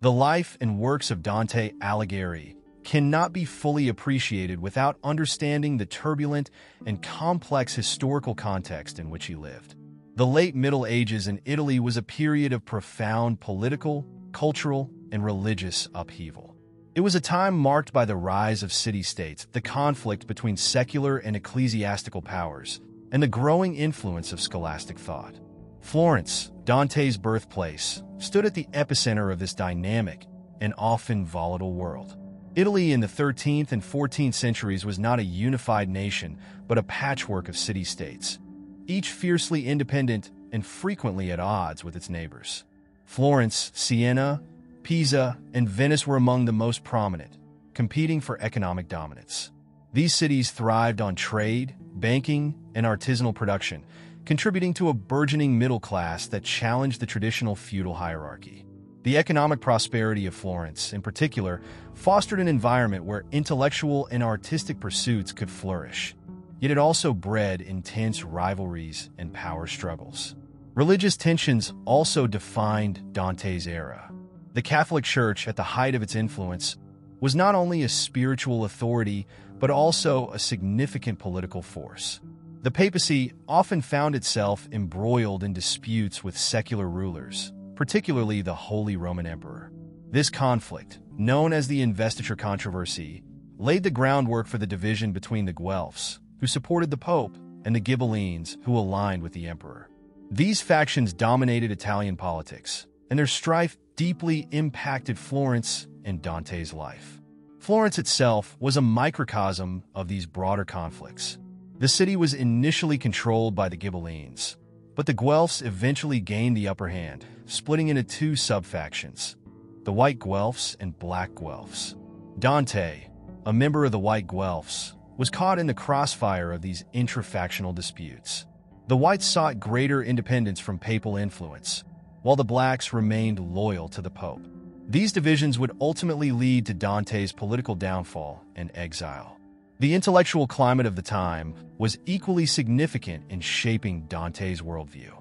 The life and works of Dante Alighieri cannot be fully appreciated without understanding the turbulent and complex historical context in which he lived. The late Middle Ages in Italy was a period of profound political, cultural, and religious upheaval. It was a time marked by the rise of city-states, the conflict between secular and ecclesiastical powers, and the growing influence of scholastic thought. Florence, Dante's birthplace, stood at the epicenter of this dynamic and often volatile world. Italy in the 13th and 14th centuries was not a unified nation, but a patchwork of city-states, each fiercely independent and frequently at odds with its neighbors. Florence, Siena, Pisa, and Venice were among the most prominent, competing for economic dominance. These cities thrived on trade, banking, and artisanal production, contributing to a burgeoning middle class that challenged the traditional feudal hierarchy. The economic prosperity of Florence, in particular, fostered an environment where intellectual and artistic pursuits could flourish. Yet it also bred intense rivalries and power struggles. Religious tensions also defined Dante's era. The Catholic Church, at the height of its influence, was not only a spiritual authority, but also a significant political force. The papacy often found itself embroiled in disputes with secular rulers, particularly the Holy Roman Emperor. This conflict, known as the Investiture Controversy, laid the groundwork for the division between the Guelphs, who supported the Pope, and the Ghibellines, who aligned with the emperor. These factions dominated Italian politics, and their strife deeply impacted Florence and Dante's life. Florence itself was a microcosm of these broader conflicts. The city was initially controlled by the Ghibellines, but the Guelphs eventually gained the upper hand, splitting into two sub-factions, the White Guelphs and Black Guelphs. Dante, a member of the White Guelphs, was caught in the crossfire of these intra-factional disputes. The Whites sought greater independence from papal influence, while the Blacks remained loyal to the Pope. These divisions would ultimately lead to Dante's political downfall and exile. The intellectual climate of the time was equally significant in shaping Dante's worldview.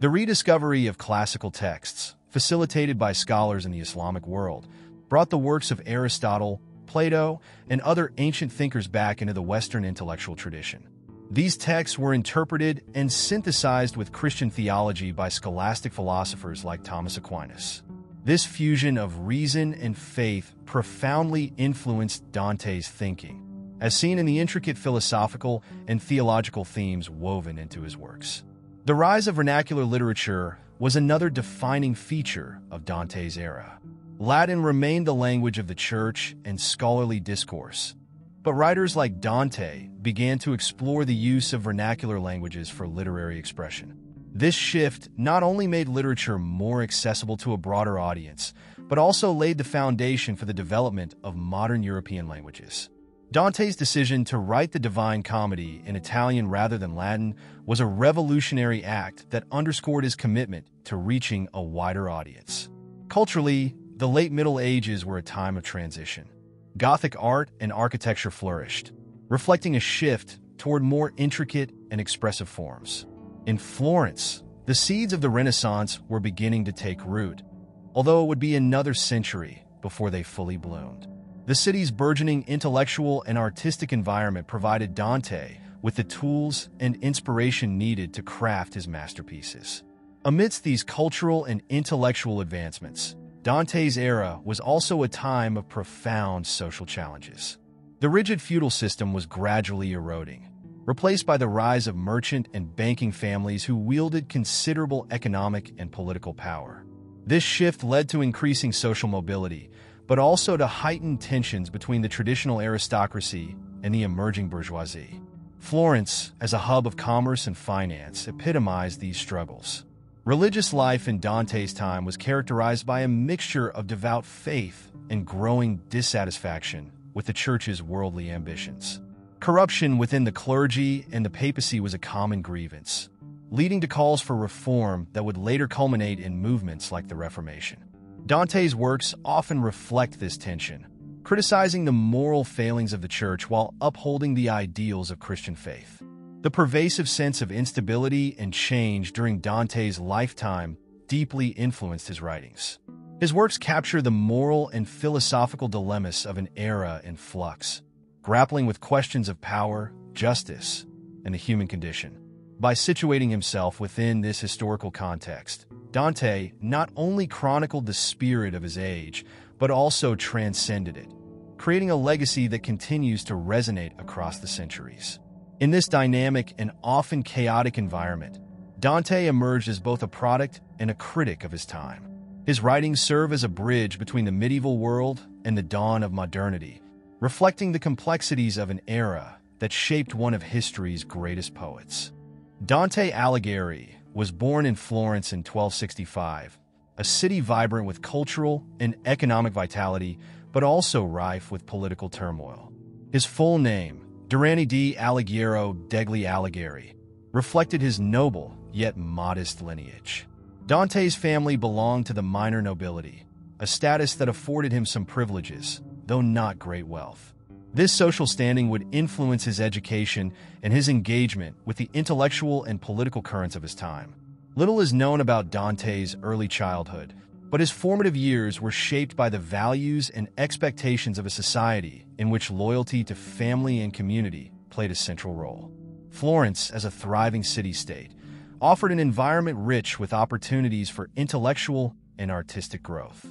The rediscovery of classical texts, facilitated by scholars in the Islamic world, brought the works of Aristotle, Plato, and other ancient thinkers back into the Western intellectual tradition. These texts were interpreted and synthesized with Christian theology by scholastic philosophers like Thomas Aquinas. This fusion of reason and faith profoundly influenced Dante's thinking, as seen in the intricate philosophical and theological themes woven into his works. The rise of vernacular literature was another defining feature of Dante's era. Latin remained the language of the church and scholarly discourse, but writers like Dante began to explore the use of vernacular languages for literary expression. This shift not only made literature more accessible to a broader audience, but also laid the foundation for the development of modern European languages. Dante's decision to write the Divine Comedy in Italian rather than Latin was a revolutionary act that underscored his commitment to reaching a wider audience. Culturally, the late Middle Ages were a time of transition. Gothic art and architecture flourished, reflecting a shift toward more intricate and expressive forms. In Florence, the seeds of the Renaissance were beginning to take root, although it would be another century before they fully bloomed. The city's burgeoning intellectual and artistic environment provided Dante with the tools and inspiration needed to craft his masterpieces. Amidst these cultural and intellectual advancements, Dante's era was also a time of profound social challenges. The rigid feudal system was gradually eroding, replaced by the rise of merchant and banking families who wielded considerable economic and political power. This shift led to increasing social mobility, but also to heightened tensions between the traditional aristocracy and the emerging bourgeoisie. Florence, as a hub of commerce and finance, epitomized these struggles. Religious life in Dante's time was characterized by a mixture of devout faith and growing dissatisfaction with the church's worldly ambitions. Corruption within the clergy and the papacy was a common grievance, leading to calls for reform that would later culminate in movements like the Reformation. Dante's works often reflect this tension, criticizing the moral failings of the church while upholding the ideals of Christian faith. The pervasive sense of instability and change during Dante's lifetime deeply influenced his writings. His works capture the moral and philosophical dilemmas of an era in flux, grappling with questions of power, justice, and the human condition. By situating himself within this historical context, Dante not only chronicled the spirit of his age, but also transcended it, creating a legacy that continues to resonate across the centuries. In this dynamic and often chaotic environment, Dante emerged as both a product and a critic of his time. His writings serve as a bridge between the medieval world and the dawn of modernity, reflecting the complexities of an era that shaped one of history's greatest poets. Dante Alighieri was born in Florence in 1265, a city vibrant with cultural and economic vitality, but also rife with political turmoil. His full name, Durante di Alighiero degli Alighieri, reflected his noble yet modest lineage. Dante's family belonged to the minor nobility, a status that afforded him some privileges, though not great wealth. This social standing would influence his education and his engagement with the intellectual and political currents of his time. Little is known about Dante's early childhood, but his formative years were shaped by the values and expectations of a society in which loyalty to family and community played a central role. Florence, as a thriving city-state, offered an environment rich with opportunities for intellectual and artistic growth.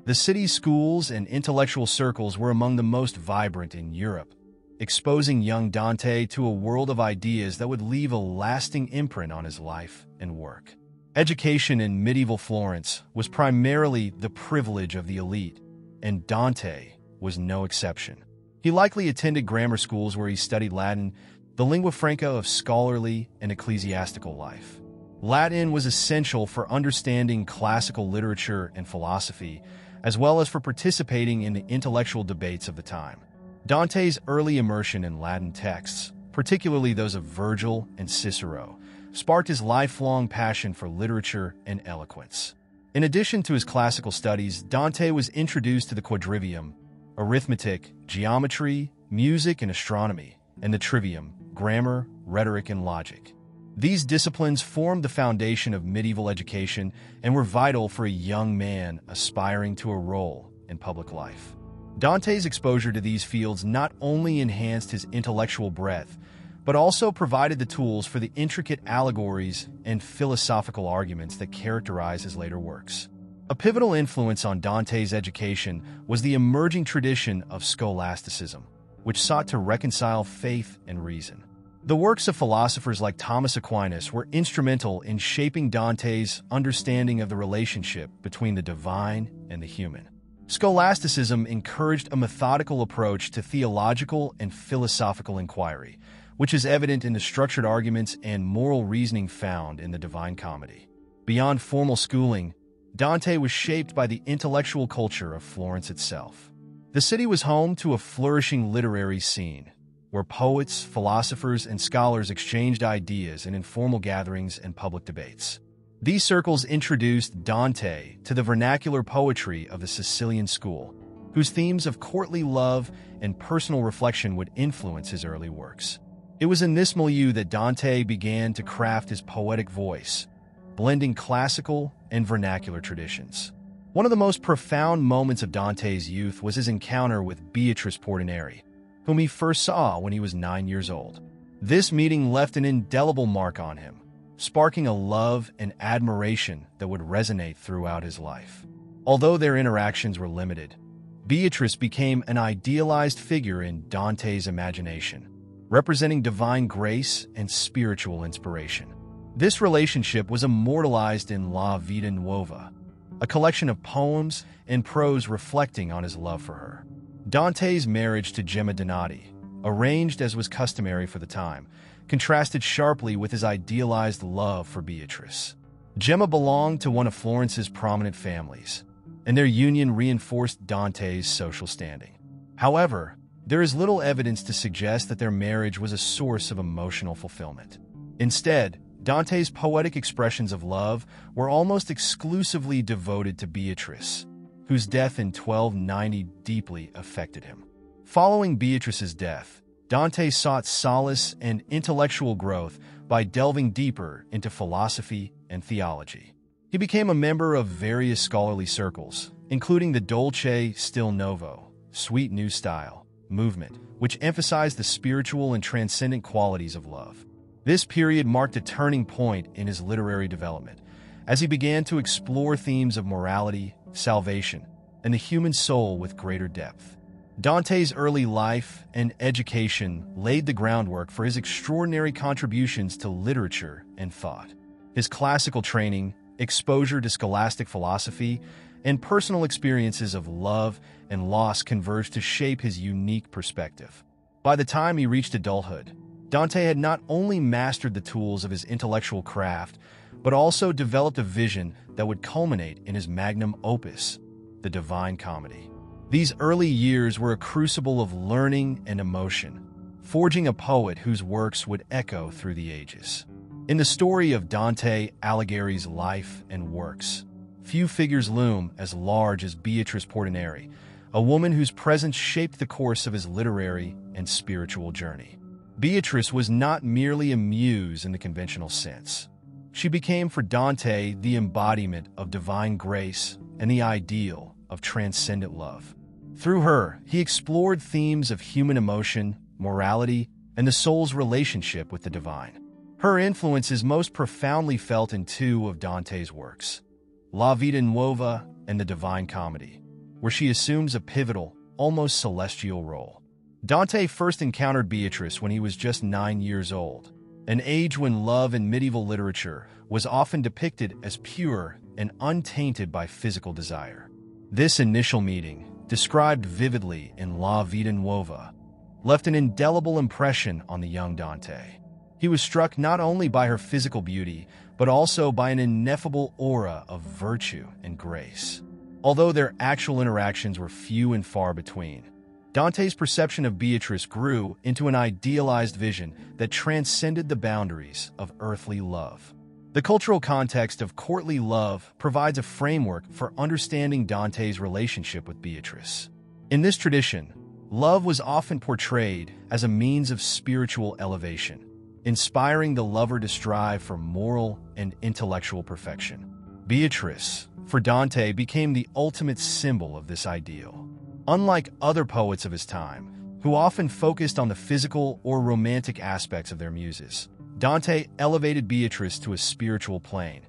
The city's schools and intellectual circles were among the most vibrant in Europe, exposing young Dante to a world of ideas that would leave a lasting imprint on his life and work. Education in medieval Florence was primarily the privilege of the elite, and Dante was no exception. He likely attended grammar schools where he studied Latin, the lingua franca of scholarly and ecclesiastical life. Latin was essential for understanding classical literature and philosophy, as well as for participating in the intellectual debates of the time. Dante's early immersion in Latin texts, particularly those of Virgil and Cicero, sparked his lifelong passion for literature and eloquence. In addition to his classical studies, Dante was introduced to the quadrivium, arithmetic, geometry, music, and astronomy, and the trivium, grammar, rhetoric, and logic. These disciplines formed the foundation of medieval education and were vital for a young man aspiring to a role in public life. Dante's exposure to these fields not only enhanced his intellectual breadth, but also provided the tools for the intricate allegories and philosophical arguments that characterize his later works. A pivotal influence on Dante's education was the emerging tradition of scholasticism, which sought to reconcile faith and reason. The works of philosophers like Thomas Aquinas were instrumental in shaping Dante's understanding of the relationship between the divine and the human. Scholasticism encouraged a methodical approach to theological and philosophical inquiry, which is evident in the structured arguments and moral reasoning found in the Divine Comedy. Beyond formal schooling, Dante was shaped by the intellectual culture of Florence itself. The city was home to a flourishing literary scene, where poets, philosophers, and scholars exchanged ideas in informal gatherings and public debates. These circles introduced Dante to the vernacular poetry of the Sicilian school, whose themes of courtly love and personal reflection would influence his early works. It was in this milieu that Dante began to craft his poetic voice, blending classical and vernacular traditions. One of the most profound moments of Dante's youth was his encounter with Beatrice Portinari, whom he first saw when he was 9 years old. This meeting left an indelible mark on him, sparking a love and admiration that would resonate throughout his life. Although their interactions were limited, Beatrice became an idealized figure in Dante's imagination, representing divine grace and spiritual inspiration. This relationship was immortalized in La Vita Nuova, a collection of poems and prose reflecting on his love for her. Dante's marriage to Gemma Donati, arranged as was customary for the time, contrasted sharply with his idealized love for Beatrice. Gemma belonged to one of Florence's prominent families, and their union reinforced Dante's social standing. However, there is little evidence to suggest that their marriage was a source of emotional fulfillment. Instead, Dante's poetic expressions of love were almost exclusively devoted to Beatrice, whose death in 1290 deeply affected him. Following Beatrice's death, Dante sought solace and intellectual growth by delving deeper into philosophy and theology. He became a member of various scholarly circles, including the Dolce Stil Novo, Sweet New Style, movement, which emphasized the spiritual and transcendent qualities of love. This period marked a turning point in his literary development, as he began to explore themes of morality, salvation, and the human soul with greater depth. Dante's early life and education laid the groundwork for his extraordinary contributions to literature and thought. His classical training, exposure to scholastic philosophy, and personal experiences of love and loss converged to shape his unique perspective. By the time he reached adulthood, Dante had not only mastered the tools of his intellectual craft, but also developed a vision that would culminate in his magnum opus, the Divine Comedy. These early years were a crucible of learning and emotion, forging a poet whose works would echo through the ages. In the story of Dante Alighieri's life and works, few figures loom as large as Beatrice Portinari, a woman whose presence shaped the course of his literary and spiritual journey. Beatrice was not merely a muse in the conventional sense. She became for Dante the embodiment of divine grace and the ideal of transcendent love. Through her, he explored themes of human emotion, morality, and the soul's relationship with the divine. Her influence is most profoundly felt in two of Dante's works, La Vita Nuova and the Divine Comedy, where she assumes a pivotal, almost celestial role. Dante first encountered Beatrice when he was just 9 years old, an age when love in medieval literature was often depicted as pure and untainted by physical desire. This initial meeting, described vividly in La Vita Nuova, left an indelible impression on the young Dante. He was struck not only by her physical beauty, but also by an ineffable aura of virtue and grace. Although their actual interactions were few and far between, Dante's perception of Beatrice grew into an idealized vision that transcended the boundaries of earthly love. The cultural context of courtly love provides a framework for understanding Dante's relationship with Beatrice. In this tradition, love was often portrayed as a means of spiritual elevation, inspiring the lover to strive for moral and intellectual perfection. Beatrice, for Dante, became the ultimate symbol of this ideal. Unlike other poets of his time, who often focused on the physical or romantic aspects of their muses, Dante elevated Beatrice to a spiritual plane,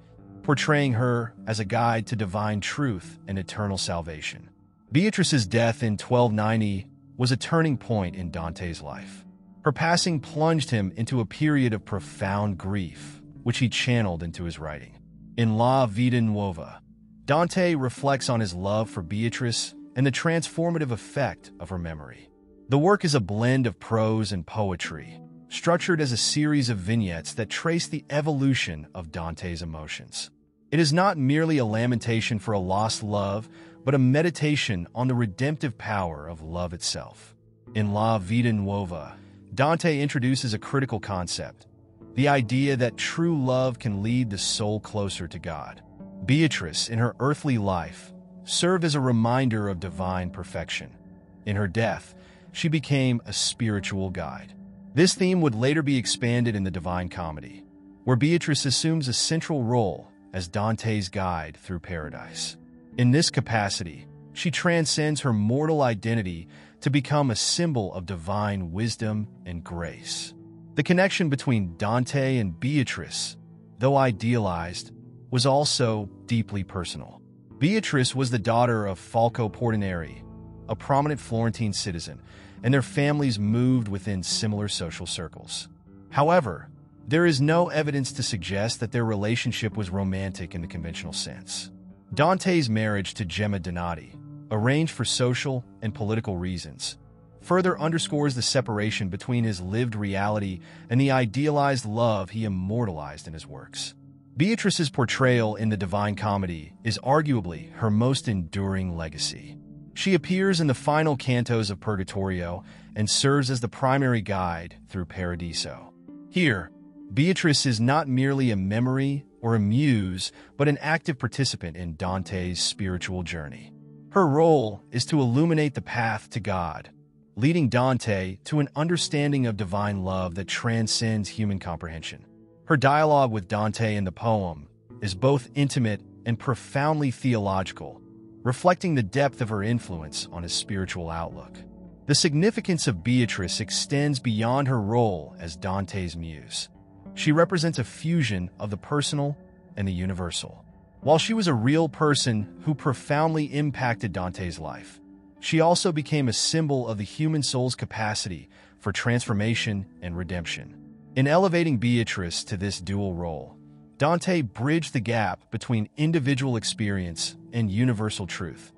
portraying her as a guide to divine truth and eternal salvation. Beatrice's death in 1290 was a turning point in Dante's life. Her passing plunged him into a period of profound grief, which he channeled into his writing. In La Vita Nuova, Dante reflects on his love for Beatrice and the transformative effect of her memory. The work is a blend of prose and poetry, structured as a series of vignettes that trace the evolution of Dante's emotions. It is not merely a lamentation for a lost love, but a meditation on the redemptive power of love itself. In La Vita Nuova, Dante introduces a critical concept, the idea that true love can lead the soul closer to God. Beatrice, in her earthly life, served as a reminder of divine perfection. In her death, she became a spiritual guide. This theme would later be expanded in the Divine Comedy, where Beatrice assumes a central role as Dante's guide through paradise. In this capacity, she transcends her mortal identity to become a symbol of divine wisdom and grace. The connection between Dante and Beatrice, though idealized, was also deeply personal. Beatrice was the daughter of Falco Portinari, a prominent Florentine citizen, and their families moved within similar social circles. However, there is no evidence to suggest that their relationship was romantic in the conventional sense. Dante's marriage to Gemma Donati, arranged for social and political reasons, further underscores the separation between his lived reality and the idealized love he immortalized in his works. Beatrice's portrayal in the Divine Comedy is arguably her most enduring legacy. She appears in the final cantos of Purgatorio and serves as the primary guide through Paradiso. Here, Beatrice is not merely a memory or a muse, but an active participant in Dante's spiritual journey. Her role is to illuminate the path to God, leading Dante to an understanding of divine love that transcends human comprehension. Her dialogue with Dante in the poem is both intimate and profoundly theological, reflecting the depth of her influence on his spiritual outlook. The significance of Beatrice extends beyond her role as Dante's muse. She represents a fusion of the personal and the universal. While she was a real person who profoundly impacted Dante's life, she also became a symbol of the human soul's capacity for transformation and redemption. In elevating Beatrice to this dual role, Dante bridged the gap between individual experience and universal truth,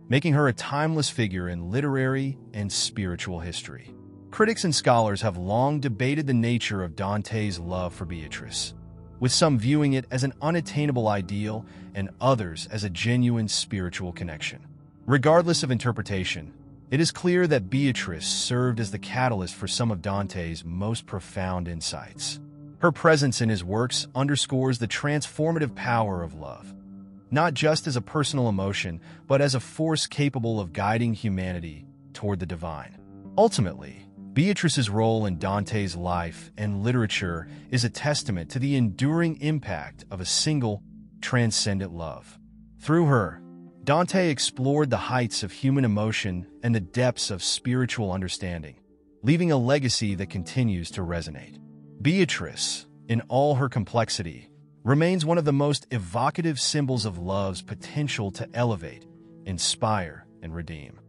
making her a timeless figure in literary and spiritual history. Critics and scholars have long debated the nature of Dante's love for Beatrice, with some viewing it as an unattainable ideal and others as a genuine spiritual connection. Regardless of interpretation, it is clear that Beatrice served as the catalyst for some of Dante's most profound insights. Her presence in his works underscores the transformative power of love, not just as a personal emotion, but as a force capable of guiding humanity toward the divine. Ultimately, Beatrice's role in Dante's life and literature is a testament to the enduring impact of a single, transcendent love. Through her, Dante explored the heights of human emotion and the depths of spiritual understanding, leaving a legacy that continues to resonate. Beatrice, in all her complexity, remains one of the most evocative symbols of love's potential to elevate, inspire, and redeem.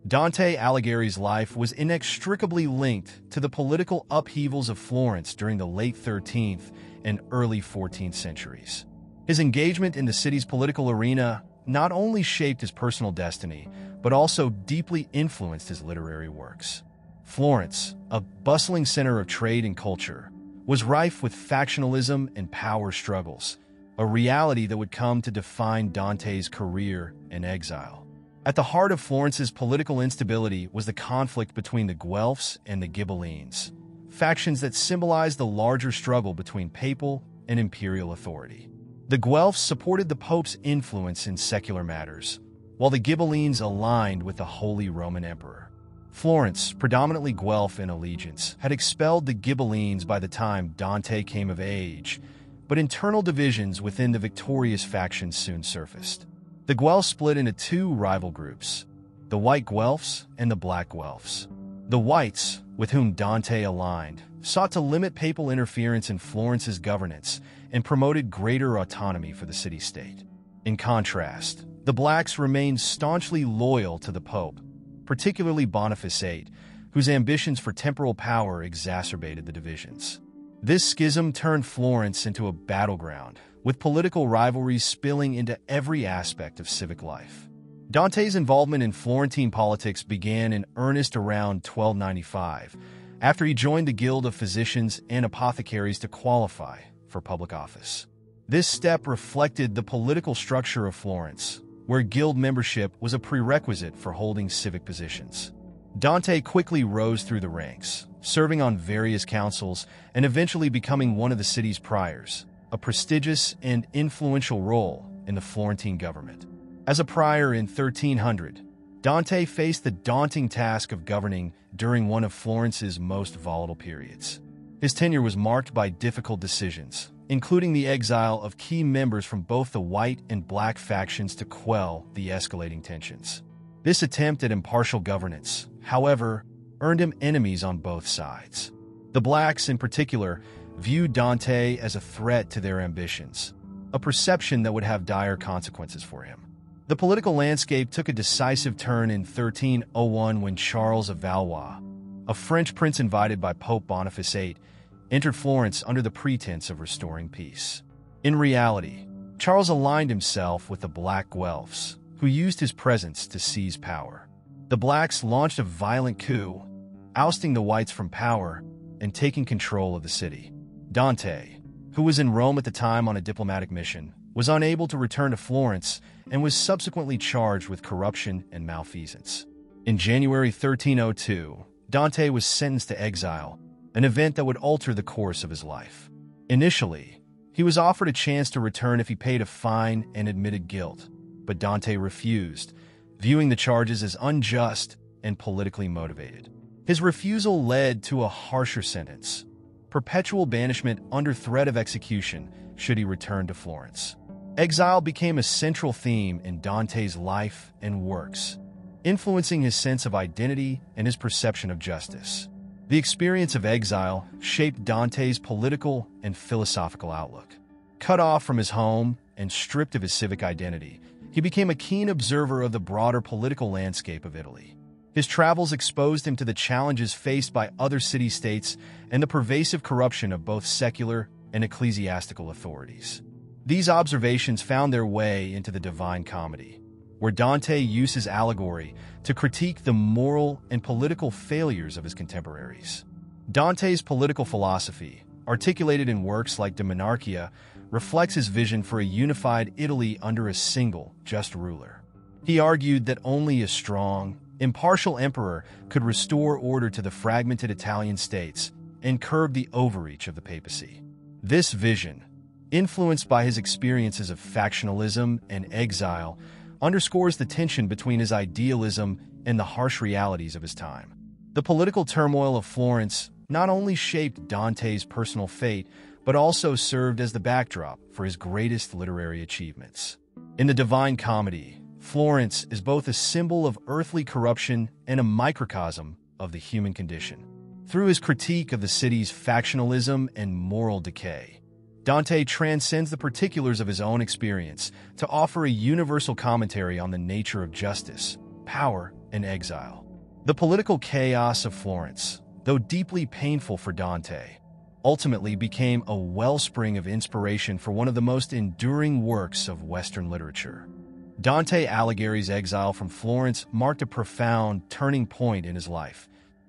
Dante Alighieri's life was inextricably linked to the political upheavals of Florence during the late 13th and early 14th centuries. His engagement in the city's political arena not only shaped his personal destiny, but also deeply influenced his literary works. Florence, a bustling center of trade and culture, was rife with factionalism and power struggles, a reality that would come to define Dante's career in exile. At the heart of Florence's political instability was the conflict between the Guelphs and the Ghibellines, factions that symbolized the larger struggle between papal and imperial authority. The Guelphs supported the Pope's influence in secular matters, while the Ghibellines aligned with the Holy Roman Emperor. Florence, predominantly Guelph in allegiance, had expelled the Ghibellines by the time Dante came of age, but internal divisions within the victorious factions soon surfaced. The Guelphs split into two rival groups, the White Guelphs and the Black Guelphs. The Whites, with whom Dante aligned, sought to limit papal interference in Florence's governance and promoted greater autonomy for the city-state. In contrast, the Blacks remained staunchly loyal to the Pope, particularly Boniface VIII, whose ambitions for temporal power exacerbated the divisions. This schism turned Florence into a battleground, with political rivalries spilling into every aspect of civic life. Dante's involvement in Florentine politics began in earnest around 1295, after he joined the Guild of Physicians and Apothecaries to qualify for public office. This step reflected the political structure of Florence, where guild membership was a prerequisite for holding civic positions. Dante quickly rose through the ranks, serving on various councils and eventually becoming one of the city's priors, a prestigious and influential role in the Florentine government. As a prior in 1300, Dante faced the daunting task of governing during one of Florence's most volatile periods. His tenure was marked by difficult decisions, including the exile of key members from both the White and Black factions to quell the escalating tensions. This attempt at impartial governance, however, earned him enemies on both sides. The Blacks, in particular, viewed Dante as a threat to their ambitions, a perception that would have dire consequences for him. The political landscape took a decisive turn in 1301 when Charles of Valois, a French prince invited by Pope Boniface VIII, entered Florence under the pretense of restoring peace. In reality, Charles aligned himself with the Black Guelphs, who used his presence to seize power. The Blacks launched a violent coup, ousting the Whites from power and taking control of the city. Dante, who was in Rome at the time on a diplomatic mission, was unable to return to Florence and was subsequently charged with corruption and malfeasance. In January 1302, Dante was sentenced to exile, an event that would alter the course of his life. Initially, he was offered a chance to return if he paid a fine and admitted guilt, but Dante refused, viewing the charges as unjust and politically motivated. His refusal led to a harsher sentence: perpetual banishment under threat of execution should he return to Florence. Exile became a central theme in Dante's life and works, influencing his sense of identity and his perception of justice. The experience of exile shaped Dante's political and philosophical outlook. Cut off from his home and stripped of his civic identity, he became a keen observer of the broader political landscape of Italy. His travels exposed him to the challenges faced by other city-states and the pervasive corruption of both secular and ecclesiastical authorities. These observations found their way into the Divine Comedy, where Dante uses allegory to critique the moral and political failures of his contemporaries. Dante's political philosophy, articulated in works like De Monarchia, reflects his vision for a unified Italy under a single, just ruler. He argued that only a strong, impartial emperor could restore order to the fragmented Italian states and curb the overreach of the papacy. This vision, influenced by his experiences of factionalism and exile, underscores the tension between his idealism and the harsh realities of his time. The political turmoil of Florence not only shaped Dante's personal fate, but also served as the backdrop for his greatest literary achievements. In the Divine Comedy, Florence is both a symbol of earthly corruption and a microcosm of the human condition. Through his critique of the city's factionalism and moral decay, Dante transcends the particulars of his own experience to offer a universal commentary on the nature of justice, power, and exile. The political chaos of Florence, though deeply painful for Dante, ultimately became a wellspring of inspiration for one of the most enduring works of Western literature. Dante Alighieri's exile from Florence marked a profound turning point in his life,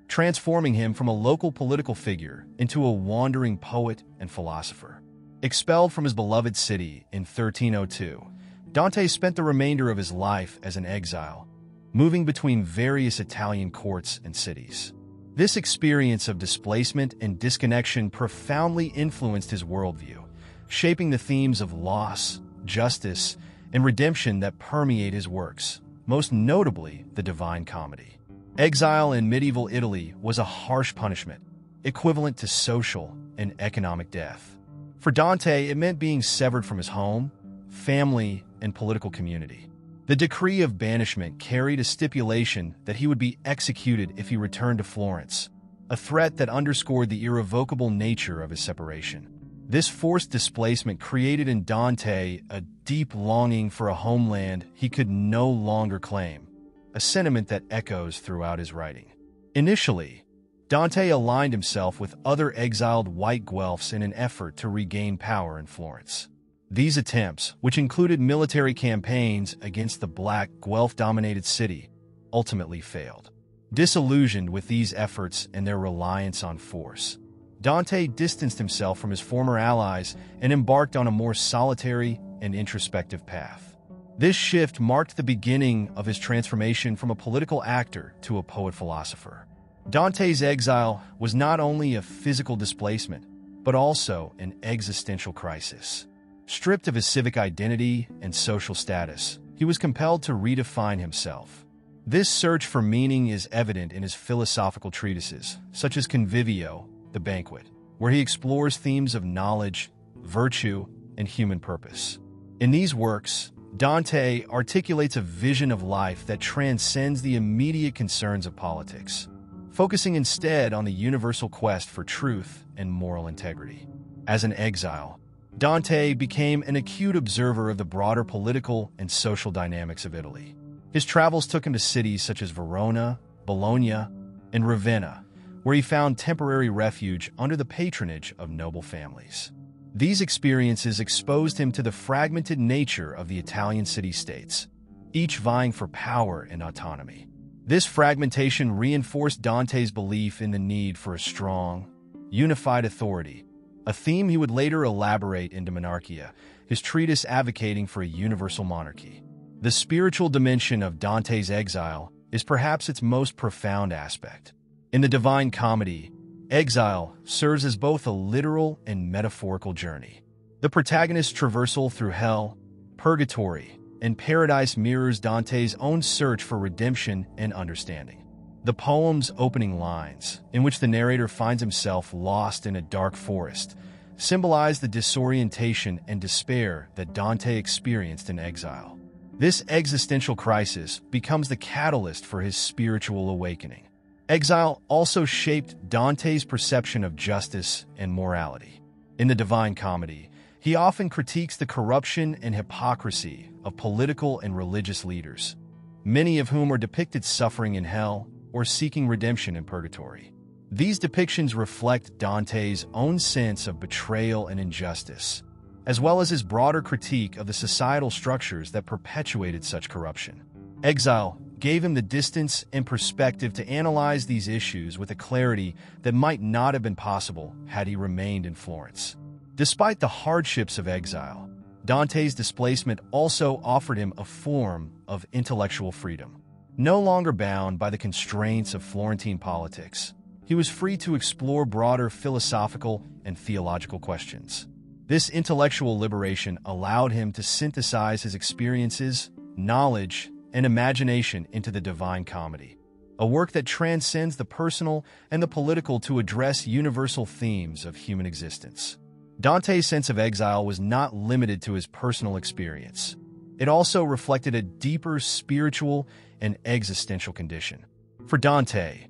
transforming him from a local political figure into a wandering poet and philosopher. Expelled from his beloved city in 1302, Dante spent the remainder of his life as an exile, moving between various Italian courts and cities. This experience of displacement and disconnection profoundly influenced his worldview, shaping the themes of loss, justice, and redemption that permeate his works, most notably the Divine Comedy. Exile in medieval Italy was a harsh punishment, equivalent to social and economic death. For Dante, it meant being severed from his home, family, and political community. The decree of banishment carried a stipulation that he would be executed if he returned to Florence, a threat that underscored the irrevocable nature of his separation. This forced displacement created in Dante a deep longing for a homeland he could no longer claim, a sentiment that echoes throughout his writing. Initially, Dante aligned himself with other exiled white Guelphs in an effort to regain power in Florence. These attempts, which included military campaigns against the black Guelph-dominated city, ultimately failed. Disillusioned with these efforts and their reliance on force, Dante distanced himself from his former allies and embarked on a more solitary and introspective path. This shift marked the beginning of his transformation from a political actor to a poet-philosopher. Dante's exile was not only a physical displacement, but also an existential crisis. Stripped of his civic identity and social status, he was compelled to redefine himself. This search for meaning is evident in his philosophical treatises, such as Convivio, The Banquet, where he explores themes of knowledge, virtue, and human purpose. In these works, Dante articulates a vision of life that transcends the immediate concerns of politics, focusing instead on the universal quest for truth and moral integrity. As an exile, Dante became an acute observer of the broader political and social dynamics of Italy. His travels took him to cities such as Verona, Bologna, and Ravenna, where he found temporary refuge under the patronage of noble families. These experiences exposed him to the fragmented nature of the Italian city-states, each vying for power and autonomy. This fragmentation reinforced Dante's belief in the need for a strong, unified authority, a theme he would later elaborate in De Monarchia, his treatise advocating for a universal monarchy. The spiritual dimension of Dante's exile is perhaps its most profound aspect. In the Divine Comedy, exile serves as both a literal and metaphorical journey. The protagonist's traversal through hell, purgatory, and paradise mirrors Dante's own search for redemption and understanding. The poem's opening lines, in which the narrator finds himself lost in a dark forest, symbolize the disorientation and despair that Dante experienced in exile. This existential crisis becomes the catalyst for his spiritual awakening. Exile also shaped Dante's perception of justice and morality. In the Divine Comedy, he often critiques the corruption and hypocrisy of political and religious leaders, many of whom are depicted suffering in hell or seeking redemption in purgatory. These depictions reflect Dante's own sense of betrayal and injustice, as well as his broader critique of the societal structures that perpetuated such corruption. Exile gave him the distance and perspective to analyze these issues with a clarity that might not have been possible had he remained in Florence. Despite the hardships of exile, Dante's displacement also offered him a form of intellectual freedom. No longer bound by the constraints of Florentine politics, he was free to explore broader philosophical and theological questions. This intellectual liberation allowed him to synthesize his experiences, knowledge, and imagination into the Divine Comedy, a work that transcends the personal and the political to address universal themes of human existence. Dante's sense of exile was not limited to his personal experience. It also reflected a deeper spiritual and existential condition. For Dante,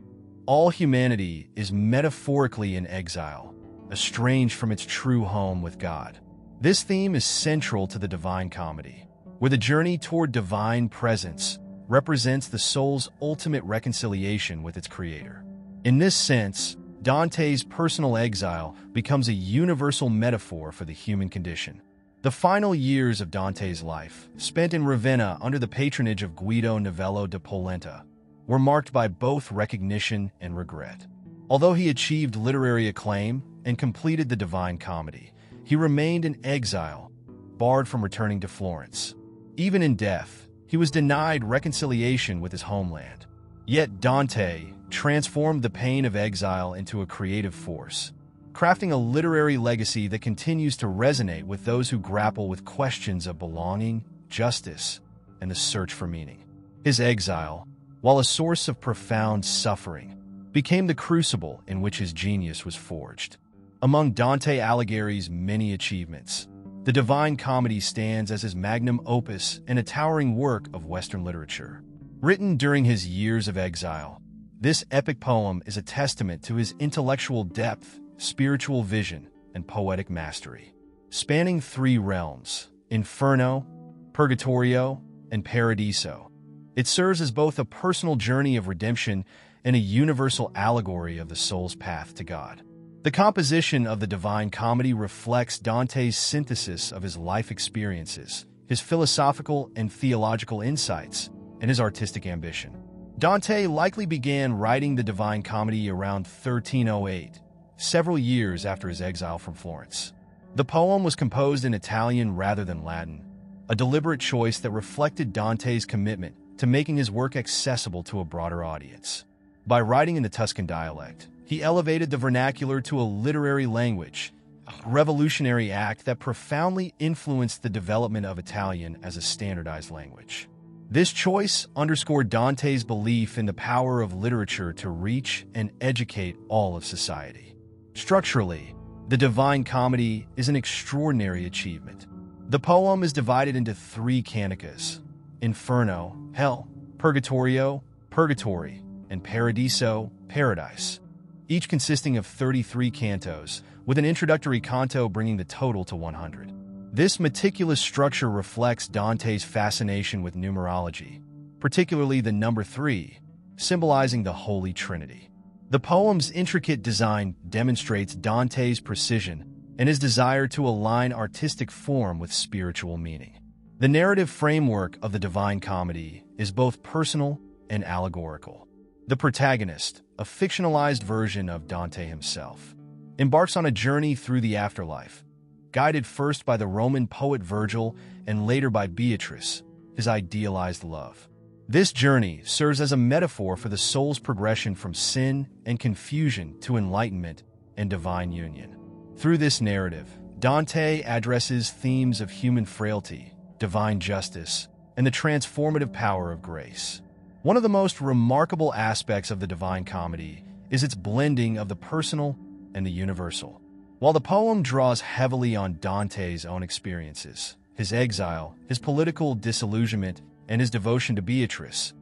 all humanity is metaphorically in exile, estranged from its true home with God. This theme is central to the Divine Comedy, where the journey toward divine presence represents the soul's ultimate reconciliation with its creator. In this sense, Dante's personal exile becomes a universal metaphor for the human condition. The final years of Dante's life, spent in Ravenna under the patronage of Guido Novello da Polenta, were marked by both recognition and regret. Although he achieved literary acclaim and completed the Divine Comedy, he remained in exile, barred from returning to Florence. Even in death, he was denied reconciliation with his homeland. Yet Dante transformed the pain of exile into a creative force, crafting a literary legacy that continues to resonate with those who grapple with questions of belonging, justice, and the search for meaning. His exile, while a source of profound suffering, became the crucible in which his genius was forged. Among Dante Alighieri's many achievements, the Divine Comedy stands as his magnum opus and a towering work of Western literature. Written during his years of exile, this epic poem is a testament to his intellectual depth, spiritual vision, and poetic mastery. Spanning three realms, Inferno, Purgatorio, and Paradiso, it serves as both a personal journey of redemption and a universal allegory of the soul's path to God. The composition of the Divine Comedy reflects Dante's synthesis of his life experiences, his philosophical and theological insights, and his artistic ambition. Dante likely began writing the Divine Comedy around 1308, several years after his exile from Florence. The poem was composed in Italian rather than Latin, a deliberate choice that reflected Dante's commitment to making his work accessible to a broader audience. By writing in the Tuscan dialect, he elevated the vernacular to a literary language, a revolutionary act that profoundly influenced the development of Italian as a standardized language. This choice underscored Dante's belief in the power of literature to reach and educate all of society. Structurally, the Divine Comedy is an extraordinary achievement. The poem is divided into three canticas: Inferno, Hell; Purgatorio, Purgatory; and Paradiso, Paradise, each consisting of 33 cantos, with an introductory canto bringing the total to 100. This meticulous structure reflects Dante's fascination with numerology, particularly the number 3, symbolizing the Holy Trinity. The poem's intricate design demonstrates Dante's precision and his desire to align artistic form with spiritual meaning. The narrative framework of the Divine Comedy is both personal and allegorical. The protagonist, a fictionalized version of Dante himself, embarks on a journey through the afterlife, guided first by the Roman poet Virgil and later by Beatrice, his idealized love. This journey serves as a metaphor for the soul's progression from sin and confusion to enlightenment and divine union. Through this narrative, Dante addresses themes of human frailty, divine justice, and the transformative power of grace. One of the most remarkable aspects of the Divine Comedy is its blending of the personal and the universal. While the poem draws heavily on Dante's own experiences, his exile, his political disillusionment, and his devotion to Beatrice,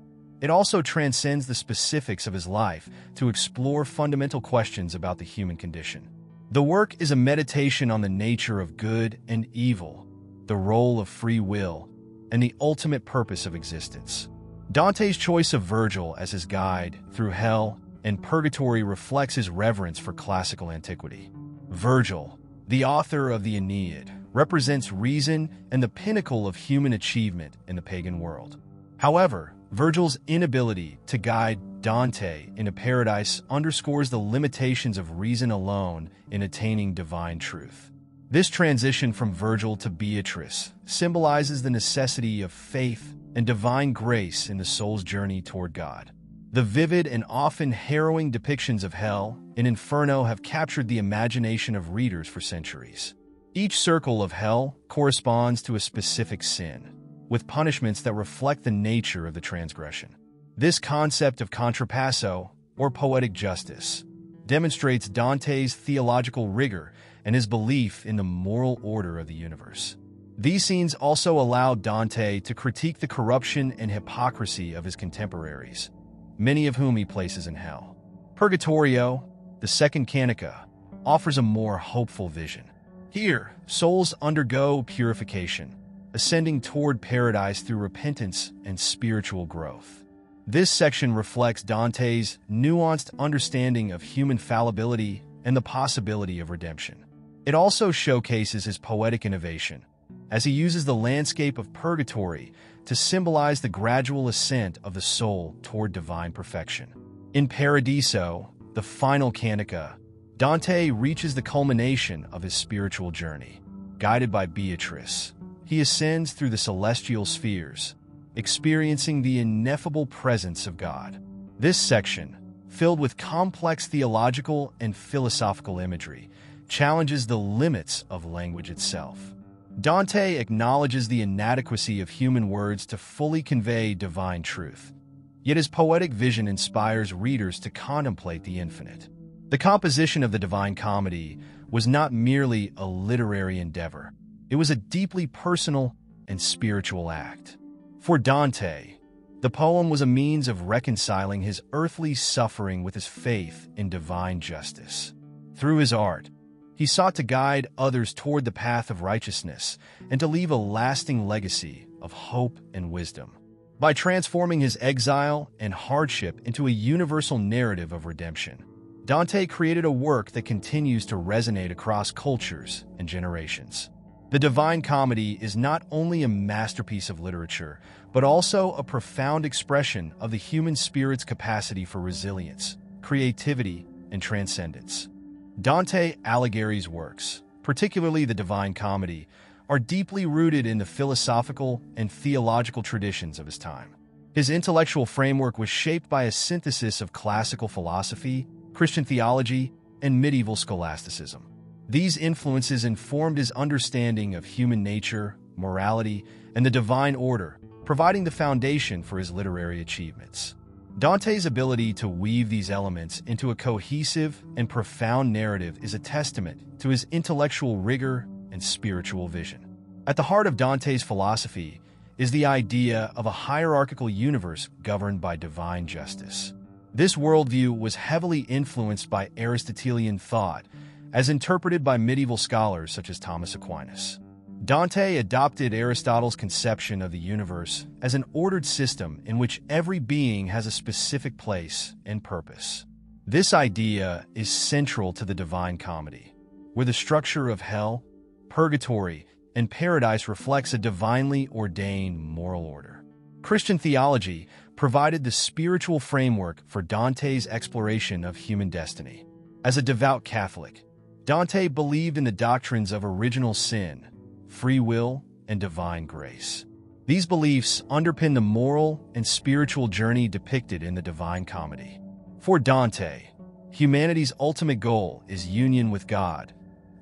it also transcends the specifics of his life to explore fundamental questions about the human condition. The work is a meditation on the nature of good and evil, the role of free will, and the ultimate purpose of existence. Dante's choice of Virgil as his guide through hell and purgatory reflects his reverence for classical antiquity. Virgil, the author of the Aeneid, represents reason and the pinnacle of human achievement in the pagan world. However, Virgil's inability to guide Dante into paradise underscores the limitations of reason alone in attaining divine truth. This transition from Virgil to Beatrice symbolizes the necessity of faith and divine grace in the soul's journey toward God. The vivid and often harrowing depictions of hell and inferno have captured the imagination of readers for centuries. Each circle of hell corresponds to a specific sin, with punishments that reflect the nature of the transgression. This concept of contrapasso, or poetic justice, demonstrates Dante's theological rigor and his belief in the moral order of the universe. These scenes also allow Dante to critique the corruption and hypocrisy of his contemporaries, many of whom he places in hell. Purgatorio, the second cantica, offers a more hopeful vision. Here, souls undergo purification, ascending toward paradise through repentance and spiritual growth. This section reflects Dante's nuanced understanding of human fallibility and the possibility of redemption. It also showcases his poetic innovation, as he uses the landscape of purgatory to symbolize the gradual ascent of the soul toward divine perfection. In Paradiso, the final cantica, Dante reaches the culmination of his spiritual journey. Guided by Beatrice, he ascends through the celestial spheres, experiencing the ineffable presence of God. This section, filled with complex theological and philosophical imagery, challenges the limits of language itself. Dante acknowledges the inadequacy of human words to fully convey divine truth, yet his poetic vision inspires readers to contemplate the infinite. The composition of the Divine Comedy was not merely a literary endeavor. It was a deeply personal and spiritual act. For Dante, the poem was a means of reconciling his earthly suffering with his faith in divine justice. Through his art, he sought to guide others toward the path of righteousness and to leave a lasting legacy of hope and wisdom. By transforming his exile and hardship into a universal narrative of redemption, Dante created a work that continues to resonate across cultures and generations. The Divine Comedy is not only a masterpiece of literature, but also a profound expression of the human spirit's capacity for resilience, creativity, and transcendence. Dante Alighieri's works, particularly the Divine Comedy, are deeply rooted in the philosophical and theological traditions of his time. His intellectual framework was shaped by a synthesis of classical philosophy, Christian theology, and medieval scholasticism. These influences informed his understanding of human nature, morality, and the divine order, providing the foundation for his literary achievements. Dante's ability to weave these elements into a cohesive and profound narrative is a testament to his intellectual rigor and spiritual vision. At the heart of Dante's philosophy is the idea of a hierarchical universe governed by divine justice. This worldview was heavily influenced by Aristotelian thought, as interpreted by medieval scholars such as Thomas Aquinas. Dante adopted Aristotle's conception of the universe as an ordered system in which every being has a specific place and purpose. This idea is central to the Divine Comedy, where the structure of hell, purgatory, and paradise reflects a divinely ordained moral order. Christian theology provided the spiritual framework for Dante's exploration of human destiny. As a devout Catholic, Dante believed in the doctrines of original sin, free will, and divine grace. These beliefs underpin the moral and spiritual journey depicted in the Divine Comedy. For Dante, humanity's ultimate goal is union with God,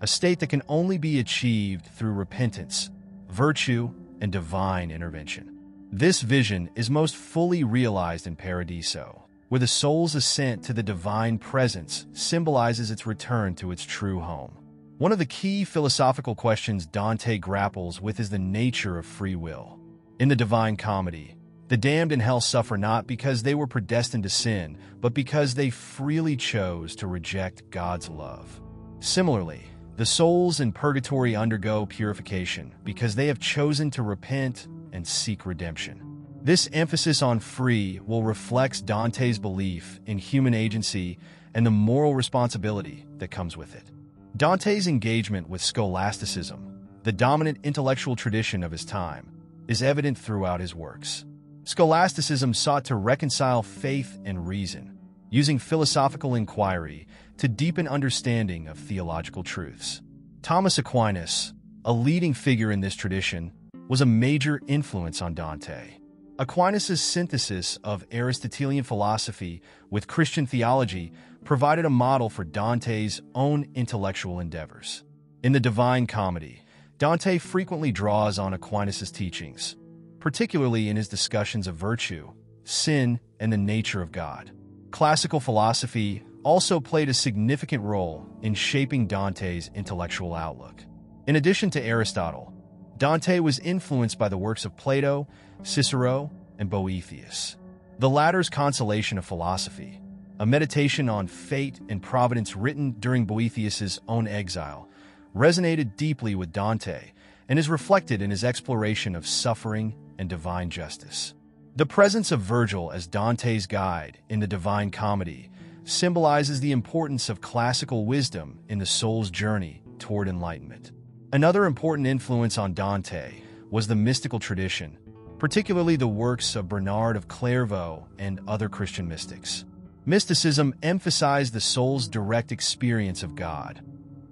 a state that can only be achieved through repentance, virtue, and divine intervention. This vision is most fully realized in Paradiso, where the soul's ascent to the divine presence symbolizes its return to its true home. One of the key philosophical questions Dante grapples with is the nature of free will. In the Divine Comedy, the damned in hell suffer not because they were predestined to sin, but because they freely chose to reject God's love. Similarly, the souls in purgatory undergo purification because they have chosen to repent and seek redemption. This emphasis on free will reflects Dante's belief in human agency and the moral responsibility that comes with it. Dante's engagement with scholasticism, the dominant intellectual tradition of his time, is evident throughout his works. Scholasticism sought to reconcile faith and reason, using philosophical inquiry to deepen understanding of theological truths. Thomas Aquinas, a leading figure in this tradition, was a major influence on Dante. Aquinas' synthesis of Aristotelian philosophy with Christian theology provided a model for Dante's own intellectual endeavors. In the Divine Comedy, Dante frequently draws on Aquinas' teachings, particularly in his discussions of virtue, sin, and the nature of God. Classical philosophy also played a significant role in shaping Dante's intellectual outlook. In addition to Aristotle, Dante was influenced by the works of Plato, Cicero, and Boethius. The latter's Consolation of Philosophy, a meditation on fate and providence written during Boethius's own exile, resonated deeply with Dante and is reflected in his exploration of suffering and divine justice. The presence of Virgil as Dante's guide in the Divine Comedy symbolizes the importance of classical wisdom in the soul's journey toward enlightenment. Another important influence on Dante was the mystical tradition, particularly the works of Bernard of Clairvaux and other Christian mystics. Mysticism emphasized the soul's direct experience of God,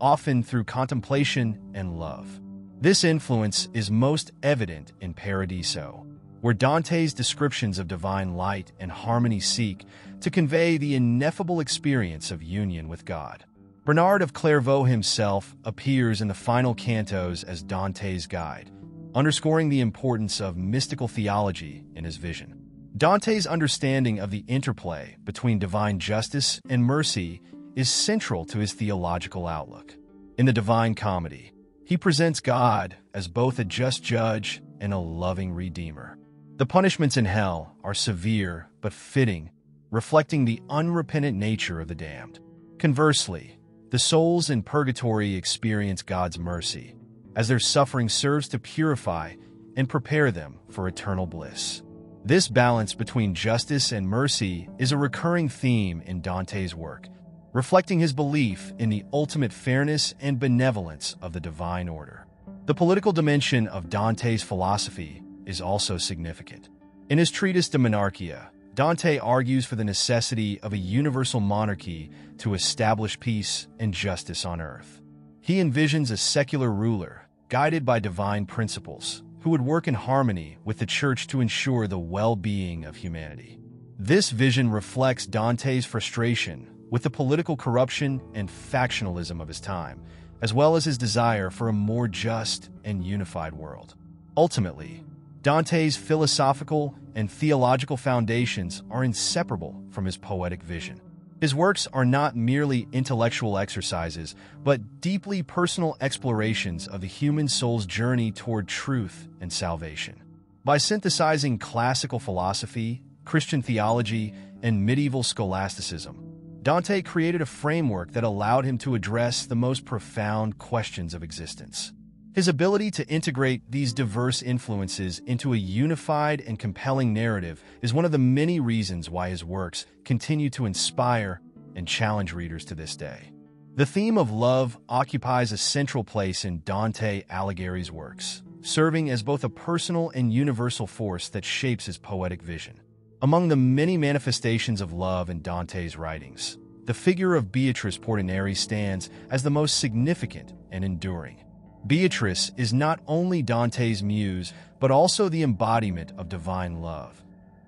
often through contemplation and love. This influence is most evident in Paradiso, where Dante's descriptions of divine light and harmony seek to convey the ineffable experience of union with God. Bernard of Clairvaux himself appears in the final cantos as Dante's guide, underscoring the importance of mystical theology in his vision. Dante's understanding of the interplay between divine justice and mercy is central to his theological outlook. In the Divine Comedy, he presents God as both a just judge and a loving redeemer. The punishments in hell are severe but fitting, reflecting the unrepentant nature of the damned. Conversely, the souls in purgatory experience God's mercy, as their suffering serves to purify and prepare them for eternal bliss. This balance between justice and mercy is a recurring theme in Dante's work, reflecting his belief in the ultimate fairness and benevolence of the divine order. The political dimension of Dante's philosophy is also significant. In his treatise De Monarchia, Dante argues for the necessity of a universal monarchy to establish peace and justice on earth. He envisions a secular ruler, guided by divine principles, who would work in harmony with the church to ensure the well-being of humanity. This vision reflects Dante's frustration with the political corruption and factionalism of his time, as well as his desire for a more just and unified world. Ultimately, Dante's philosophical and theological foundations are inseparable from his poetic vision. His works are not merely intellectual exercises, but deeply personal explorations of the human soul's journey toward truth and salvation. By synthesizing classical philosophy, Christian theology, and medieval scholasticism, Dante created a framework that allowed him to address the most profound questions of existence. His ability to integrate these diverse influences into a unified and compelling narrative is one of the many reasons why his works continue to inspire and challenge readers to this day. The theme of love occupies a central place in Dante Alighieri's works, serving as both a personal and universal force that shapes his poetic vision. Among the many manifestations of love in Dante's writings, the figure of Beatrice Portinari stands as the most significant and enduring. Beatrice is not only Dante's muse, but also the embodiment of divine love,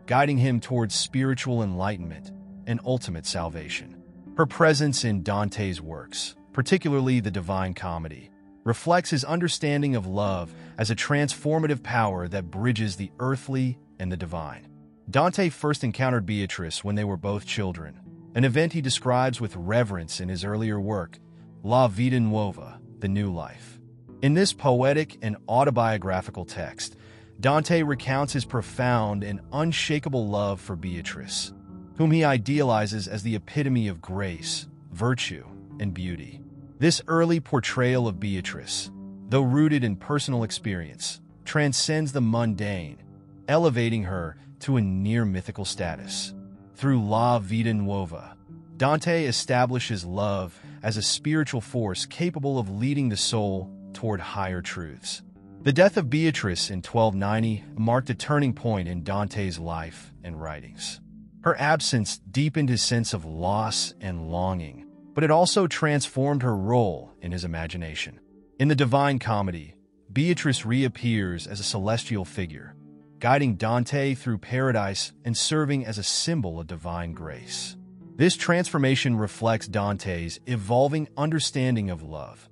guiding him towards spiritual enlightenment and ultimate salvation. Her presence in Dante's works, particularly the Divine Comedy, reflects his understanding of love as a transformative power that bridges the earthly and the divine. Dante first encountered Beatrice when they were both children, an event he describes with reverence in his earlier work, La Vita Nuova, the new life. In this poetic and autobiographical text, Dante recounts his profound and unshakable love for Beatrice, whom he idealizes as the epitome of grace, virtue, and beauty. This early portrayal of Beatrice, though rooted in personal experience, transcends the mundane, elevating her to a near-mythical status. Through La Vita Nuova, Dante establishes love as a spiritual force capable of leading the soul toward higher truths. The death of Beatrice in 1290 marked a turning point in Dante's life and writings. Her absence deepened his sense of loss and longing, but it also transformed her role in his imagination. In the Divine Comedy, Beatrice reappears as a celestial figure, guiding Dante through paradise and serving as a symbol of divine grace. This transformation reflects Dante's evolving understanding of love,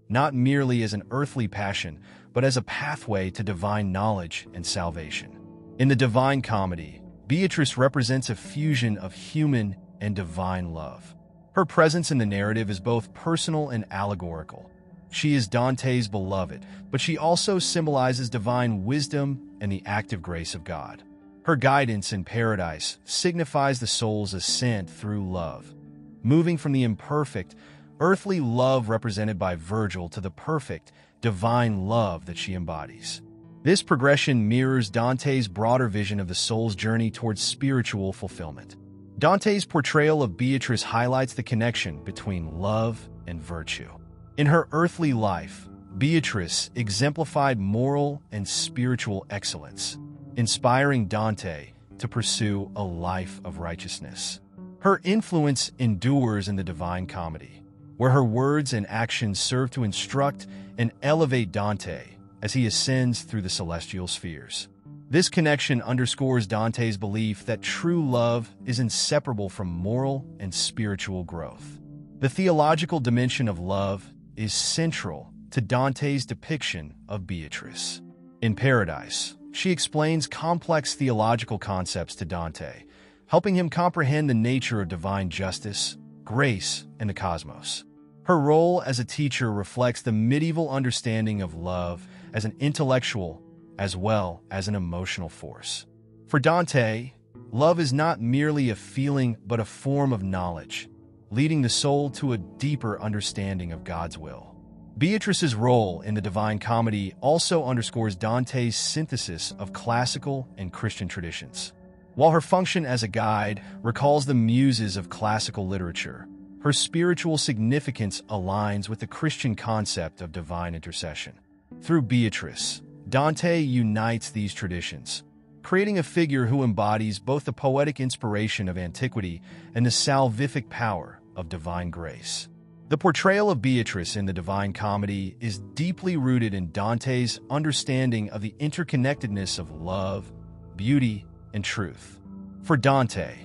not merely as an earthly passion, but as a pathway to divine knowledge and salvation. In the Divine Comedy, Beatrice represents a fusion of human and divine love. Her presence in the narrative is both personal and allegorical. She is Dante's beloved, but she also symbolizes divine wisdom and the active grace of God. Her guidance in paradise signifies the soul's ascent through love, moving from the imperfect, earthly love represented by Virgil to the perfect, divine love that she embodies. This progression mirrors Dante's broader vision of the soul's journey towards spiritual fulfillment. Dante's portrayal of Beatrice highlights the connection between love and virtue. In her earthly life, Beatrice exemplified moral and spiritual excellence, inspiring Dante to pursue a life of righteousness. Her influence endures in the Divine Comedy, where her words and actions serve to instruct and elevate Dante as he ascends through the celestial spheres. This connection underscores Dante's belief that true love is inseparable from moral and spiritual growth. The theological dimension of love is central to Dante's depiction of Beatrice. In Paradise, she explains complex theological concepts to Dante, helping him comprehend the nature of divine justice, grace, and the cosmos. Her role as a teacher reflects the medieval understanding of love as an intellectual as well as an emotional force. For Dante, love is not merely a feeling but a form of knowledge, leading the soul to a deeper understanding of God's will. Beatrice's role in the Divine Comedy also underscores Dante's synthesis of classical and Christian traditions. While her function as a guide recalls the muses of classical literature, her spiritual significance aligns with the Christian concept of divine intercession. Through Beatrice, Dante unites these traditions, creating a figure who embodies both the poetic inspiration of antiquity and the salvific power of divine grace. The portrayal of Beatrice in the Divine Comedy is deeply rooted in Dante's understanding of the interconnectedness of love, beauty, and truth. For Dante,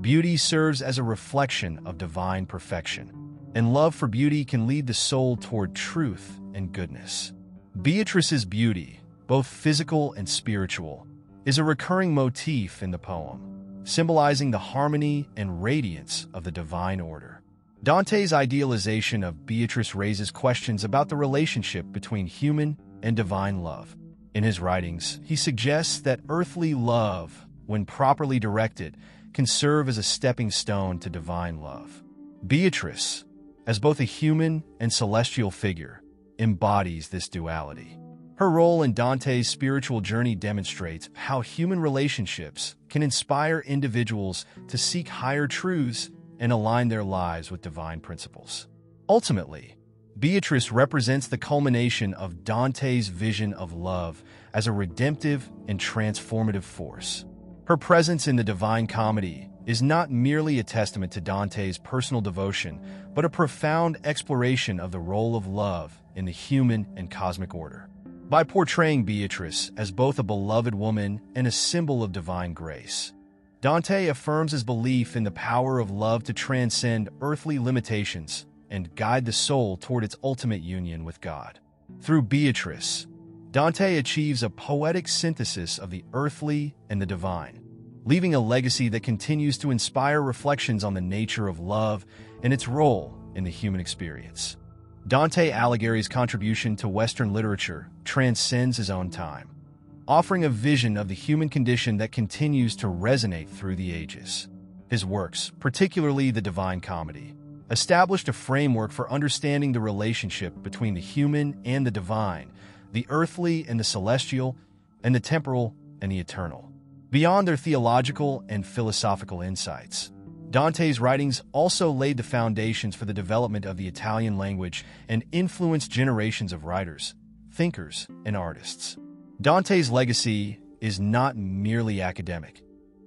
beauty serves as a reflection of divine perfection, and love for beauty can lead the soul toward truth and goodness. Beatrice's beauty, both physical and spiritual, is a recurring motif in the poem, symbolizing the harmony and radiance of the divine order. Dante's idealization of Beatrice raises questions about the relationship between human and divine love. In his writings, he suggests that earthly love, when properly directed, can serve as a stepping stone to divine love. Beatrice, as both a human and celestial figure, embodies this duality. Her role in Dante's spiritual journey demonstrates how human relationships can inspire individuals to seek higher truths and align their lives with divine principles. Ultimately, Beatrice represents the culmination of Dante's vision of love as a redemptive and transformative force. Her presence in the Divine Comedy is not merely a testament to Dante's personal devotion, but a profound exploration of the role of love in the human and cosmic order. By portraying Beatrice as both a beloved woman and a symbol of divine grace, Dante affirms his belief in the power of love to transcend earthly limitations and guide the soul toward its ultimate union with God. Through Beatrice, Dante achieves a poetic synthesis of the earthly and the divine, leaving a legacy that continues to inspire reflections on the nature of love and its role in the human experience. Dante Alighieri's contribution to Western literature transcends his own time, offering a vision of the human condition that continues to resonate through the ages. His works, particularly the Divine Comedy, established a framework for understanding the relationship between the human and the divine, the earthly and the celestial, and the temporal and the eternal. Beyond their theological and philosophical insights, Dante's writings also laid the foundations for the development of the Italian language and influenced generations of writers, thinkers, and artists. Dante's legacy is not merely academic.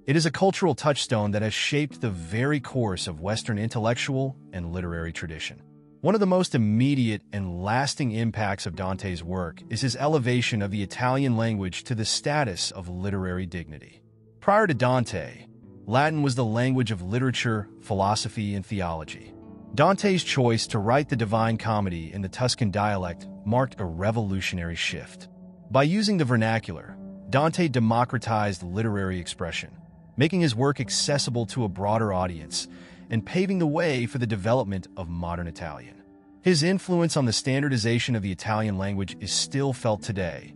It is a cultural touchstone that has shaped the very course of Western intellectual and literary tradition. One of the most immediate and lasting impacts of Dante's work is his elevation of the Italian language to the status of literary dignity. Prior to Dante, Latin was the language of literature, philosophy, and theology. Dante's choice to write the Divine Comedy in the Tuscan dialect marked a revolutionary shift. By using the vernacular, Dante democratized literary expression, making his work accessible to a broader audience and paving the way for the development of modern Italian. His influence on the standardization of the Italian language is still felt today,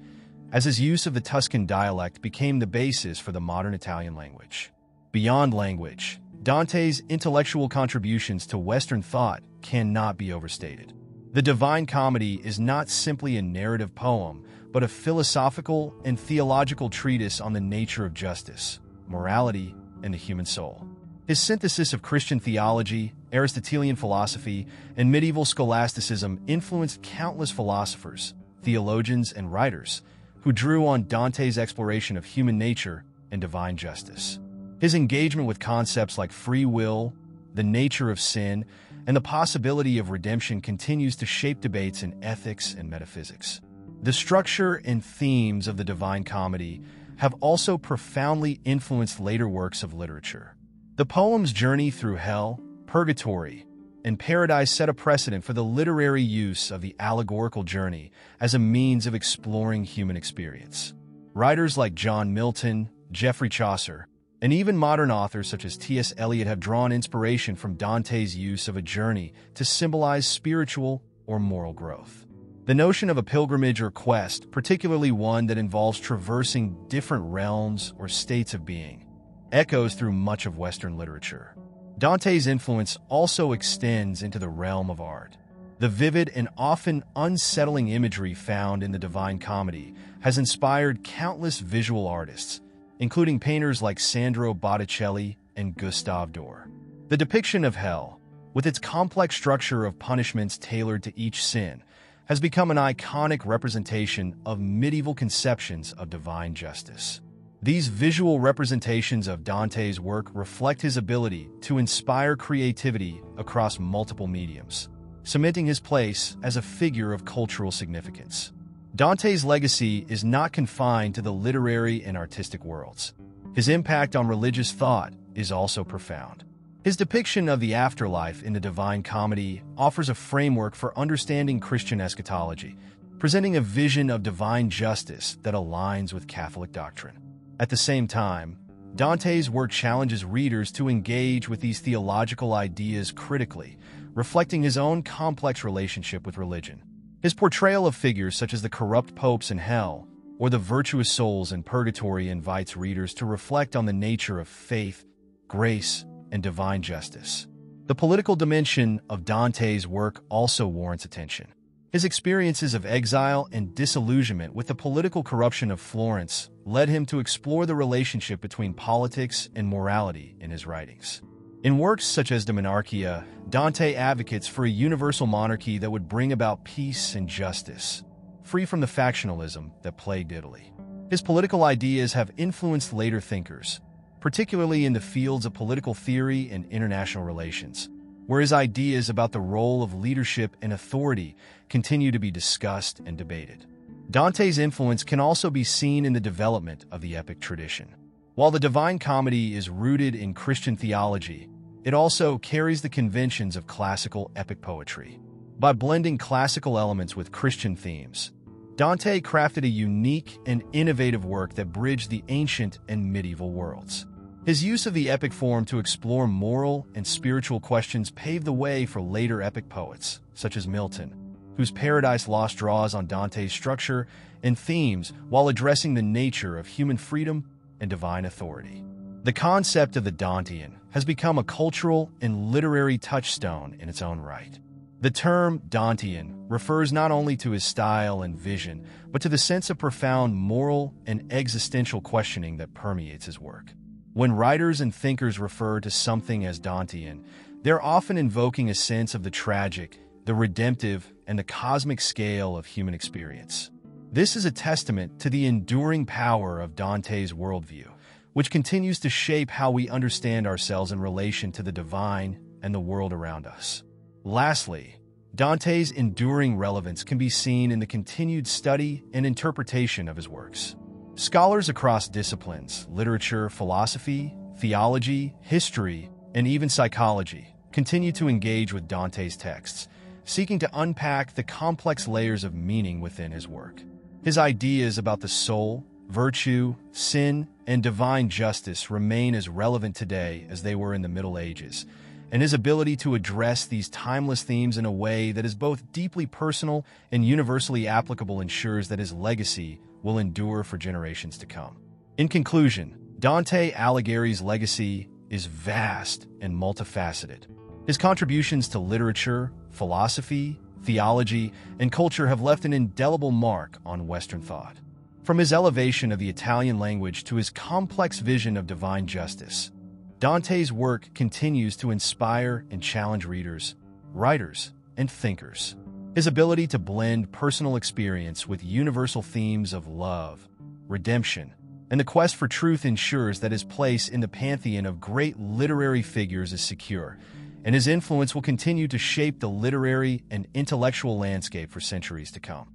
as his use of the Tuscan dialect became the basis for the modern Italian language. Beyond language, Dante's intellectual contributions to Western thought cannot be overstated. The Divine Comedy is not simply a narrative poem, but a philosophical and theological treatise on the nature of justice, morality, and the human soul. His synthesis of Christian theology, Aristotelian philosophy, and medieval scholasticism influenced countless philosophers, theologians, and writers who drew on Dante's exploration of human nature and divine justice. His engagement with concepts like free will, the nature of sin, and the possibility of redemption continues to shape debates in ethics and metaphysics. The structure and themes of the Divine Comedy have also profoundly influenced later works of literature. The poem's journey through hell, purgatory, and paradise set a precedent for the literary use of the allegorical journey as a means of exploring human experience. Writers like John Milton, Geoffrey Chaucer, and even modern authors such as T.S. Eliot have drawn inspiration from Dante's use of a journey to symbolize spiritual or moral growth. The notion of a pilgrimage or quest, particularly one that involves traversing different realms or states of being, echoes through much of Western literature. Dante's influence also extends into the realm of art. The vivid and often unsettling imagery found in the Divine Comedy has inspired countless visual artists, including painters like Sandro Botticelli and Gustave Doré. The depiction of hell, with its complex structure of punishments tailored to each sin, has become an iconic representation of medieval conceptions of divine justice. These visual representations of Dante's work reflect his ability to inspire creativity across multiple mediums, cementing his place as a figure of cultural significance. Dante's legacy is not confined to the literary and artistic worlds. His impact on religious thought is also profound. His depiction of the afterlife in the Divine Comedy offers a framework for understanding Christian eschatology, presenting a vision of divine justice that aligns with Catholic doctrine. At the same time, Dante's work challenges readers to engage with these theological ideas critically, reflecting his own complex relationship with religion. His portrayal of figures such as the corrupt popes in hell or the virtuous souls in purgatory invites readers to reflect on the nature of faith, grace, and divine justice. The political dimension of Dante's work also warrants attention. His experiences of exile and disillusionment with the political corruption of Florence led him to explore the relationship between politics and morality in his writings. In works such as De Monarchia, Dante advocates for a universal monarchy that would bring about peace and justice, free from the factionalism that plagued Italy. His political ideas have influenced later thinkers, particularly in the fields of political theory and international relations, where his ideas about the role of leadership and authority continue to be discussed and debated. Dante's influence can also be seen in the development of the epic tradition. While the Divine Comedy is rooted in Christian theology, it also carries the conventions of classical epic poetry. By blending classical elements with Christian themes, Dante crafted a unique and innovative work that bridged the ancient and medieval worlds. His use of the epic form to explore moral and spiritual questions paved the way for later epic poets, such as Milton, whose Paradise Lost draws on Dante's structure and themes while addressing the nature of human freedom and divine authority. The concept of the Dantean has become a cultural and literary touchstone in its own right. The term Dantean refers not only to his style and vision, but to the sense of profound moral and existential questioning that permeates his work. When writers and thinkers refer to something as Dantean, they're often invoking a sense of the tragic, the redemptive, and the cosmic scale of human experience. This is a testament to the enduring power of Dante's worldview, which continues to shape how we understand ourselves in relation to the divine and the world around us. Lastly, Dante's enduring relevance can be seen in the continued study and interpretation of his works. Scholars across disciplines, literature, philosophy, theology, history, and even psychology, continue to engage with Dante's texts, seeking to unpack the complex layers of meaning within his work. His ideas about the soul, virtue, sin, and divine justice remain as relevant today as they were in the Middle Ages, and his ability to address these timeless themes in a way that is both deeply personal and universally applicable ensures that his legacy will endure for generations to come. In conclusion, Dante Alighieri's legacy is vast and multifaceted. His contributions to literature, philosophy, theology, and culture have left an indelible mark on Western thought. From his elevation of the Italian language to his complex vision of divine justice, Dante's work continues to inspire and challenge readers, writers, and thinkers. His ability to blend personal experience with universal themes of love, redemption, and the quest for truth ensures that his place in the pantheon of great literary figures is secure, and his influence will continue to shape the literary and intellectual landscape for centuries to come.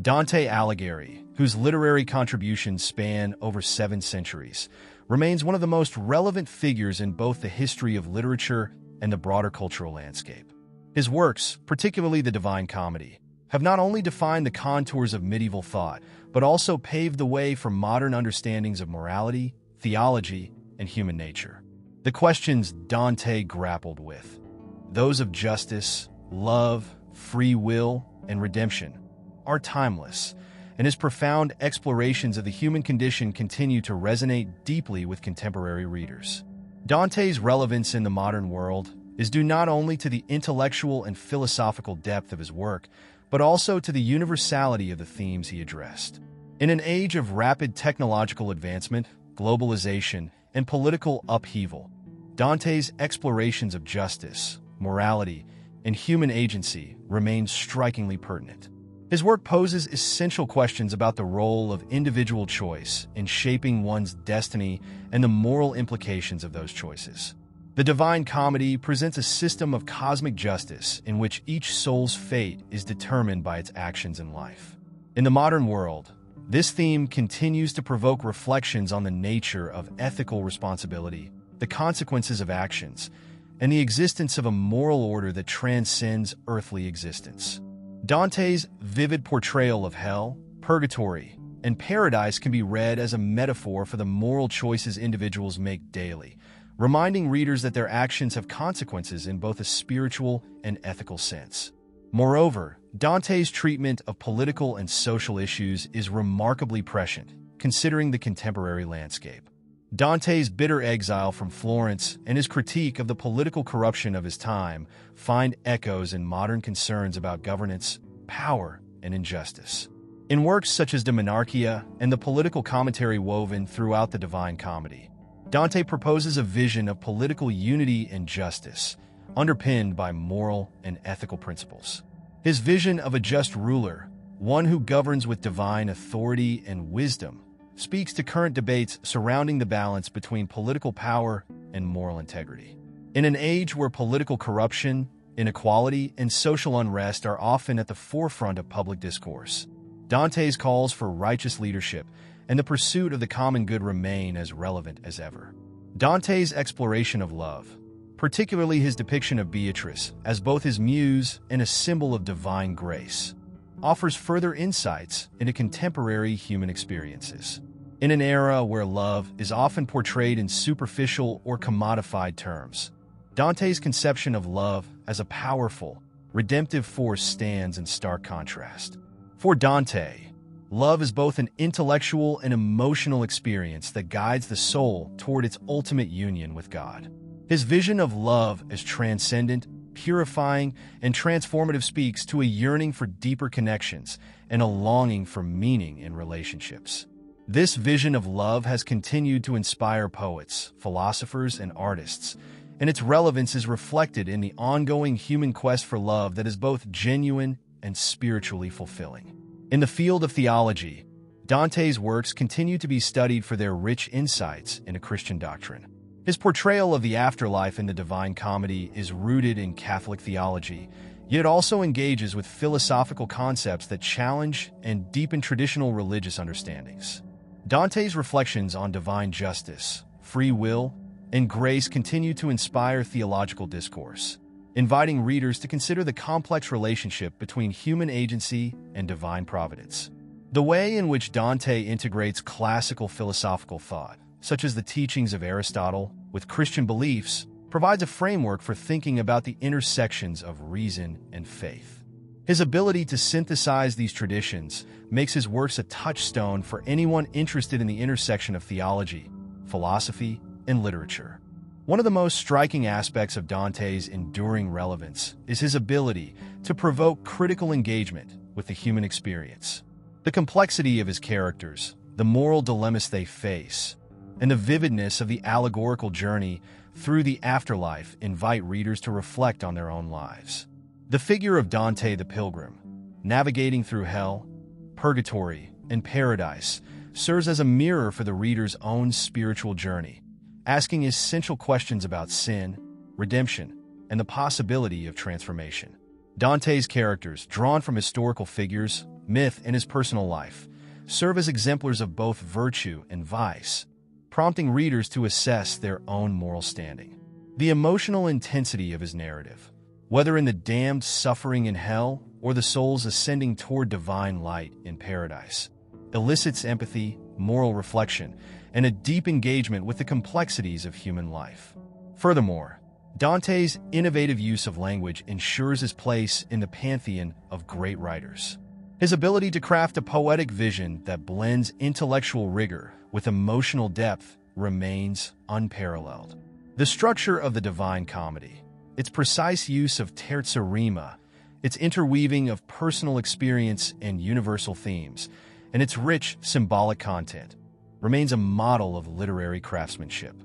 Dante Alighieri, whose literary contributions span over 7 centuries, remains one of the most relevant figures in both the history of literature and the broader cultural landscape. His works, particularly the Divine Comedy, have not only defined the contours of medieval thought, but also paved the way for modern understandings of morality, theology, and human nature. The questions Dante grappled with, those of justice, love, free will, and redemption, are timeless, and his profound explorations of the human condition continue to resonate deeply with contemporary readers. Dante's relevance in the modern world is due not only to the intellectual and philosophical depth of his work, but also to the universality of the themes he addressed. In an age of rapid technological advancement, globalization, and political upheaval, Dante's explorations of justice, morality, and human agency remain strikingly pertinent. His work poses essential questions about the role of individual choice in shaping one's destiny and the moral implications of those choices. The Divine Comedy presents a system of cosmic justice in which each soul's fate is determined by its actions in life. In the modern world, this theme continues to provoke reflections on the nature of ethical responsibility, the consequences of actions, and the existence of a moral order that transcends earthly existence. Dante's vivid portrayal of hell, purgatory, and paradise can be read as a metaphor for the moral choices individuals make daily, reminding readers that their actions have consequences in both a spiritual and ethical sense. Moreover, Dante's treatment of political and social issues is remarkably prescient, considering the contemporary landscape. Dante's bitter exile from Florence and his critique of the political corruption of his time find echoes in modern concerns about governance, power, and injustice. In works such as De Monarchia and the political commentary woven throughout the Divine Comedy, Dante proposes a vision of political unity and justice, underpinned by moral and ethical principles. His vision of a just ruler, one who governs with divine authority and wisdom, speaks to current debates surrounding the balance between political power and moral integrity. In an age where political corruption, inequality, and social unrest are often at the forefront of public discourse, Dante's calls for righteous leadership and the pursuit of the common good remain as relevant as ever. Dante's exploration of love, particularly his depiction of Beatrice as both his muse and a symbol of divine grace, offers further insights into contemporary human experiences. In an era where love is often portrayed in superficial or commodified terms, Dante's conception of love as a powerful, redemptive force stands in stark contrast. For Dante, love is both an intellectual and emotional experience that guides the soul toward its ultimate union with God. His vision of love as transcendent, purifying, and transformative speaks to a yearning for deeper connections and a longing for meaning in relationships. This vision of love has continued to inspire poets, philosophers, and artists, and its relevance is reflected in the ongoing human quest for love that is both genuine and spiritually fulfilling. In the field of theology, Dante's works continue to be studied for their rich insights into Christian doctrine. His portrayal of the afterlife in the Divine Comedy is rooted in Catholic theology, yet also engages with philosophical concepts that challenge and deepen traditional religious understandings. Dante's reflections on divine justice, free will, and grace continue to inspire theological discourse, inviting readers to consider the complex relationship between human agency and divine providence. The way in which Dante integrates classical philosophical thought, such as the teachings of Aristotle, with Christian beliefs, provides a framework for thinking about the intersections of reason and faith. His ability to synthesize these traditions makes his works a touchstone for anyone interested in the intersection of theology, philosophy, and literature. One of the most striking aspects of Dante's enduring relevance is his ability to provoke critical engagement with the human experience. The complexity of his characters, the moral dilemmas they face, and the vividness of the allegorical journey through the afterlife invite readers to reflect on their own lives. The figure of Dante the Pilgrim, navigating through hell, purgatory, and paradise, serves as a mirror for the reader's own spiritual journey, asking essential questions about sin, redemption, and the possibility of transformation. Dante's characters, drawn from historical figures, myth, and his personal life, serve as exemplars of both virtue and vice, prompting readers to assess their own moral standing. The emotional intensity of his narrative, whether in the damned suffering in hell or the soul's ascending toward divine light in paradise, elicits empathy, moral reflection, and a deep engagement with the complexities of human life. Furthermore, Dante's innovative use of language ensures his place in the pantheon of great writers. His ability to craft a poetic vision that blends intellectual rigor with emotional depth remains unparalleled. The structure of the Divine Comedy, its precise use of terza rima, its interweaving of personal experience and universal themes, and its rich symbolic content, remains a model of literary craftsmanship.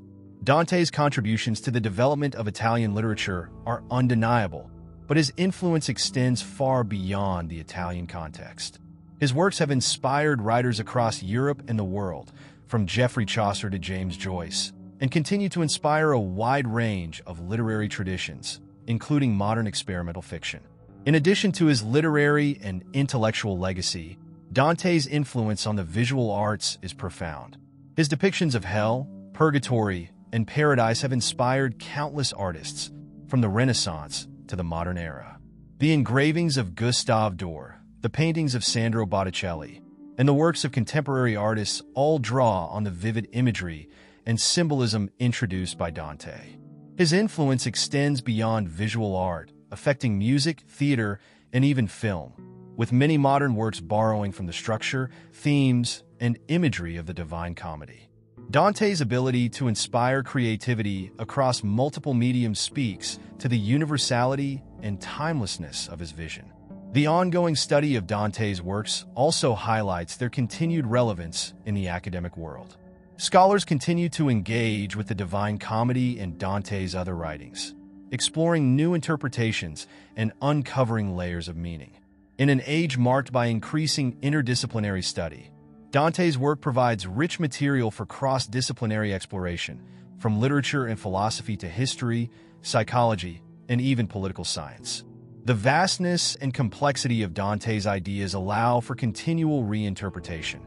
Dante's contributions to the development of Italian literature are undeniable, but his influence extends far beyond the Italian context. His works have inspired writers across Europe and the world, from Geoffrey Chaucer to James Joyce, and continue to inspire a wide range of literary traditions, including modern experimental fiction. In addition to his literary and intellectual legacy, Dante's influence on the visual arts is profound. His depictions of hell, purgatory, and paradise have inspired countless artists, from the Renaissance to the modern era. The engravings of Gustave Doré, the paintings of Sandro Botticelli, and the works of contemporary artists all draw on the vivid imagery and symbolism introduced by Dante. His influence extends beyond visual art, affecting music, theater, and even film, with many modern works borrowing from the structure, themes, and imagery of the Divine Comedy. Dante's ability to inspire creativity across multiple mediums speaks to the universality and timelessness of his vision. The ongoing study of Dante's works also highlights their continued relevance in the academic world. Scholars continue to engage with the Divine Comedy and Dante's other writings, exploring new interpretations and uncovering layers of meaning. In an age marked by increasing interdisciplinary study, Dante's work provides rich material for cross-disciplinary exploration, from literature and philosophy to history, psychology, and even political science. The vastness and complexity of Dante's ideas allow for continual reinterpretation,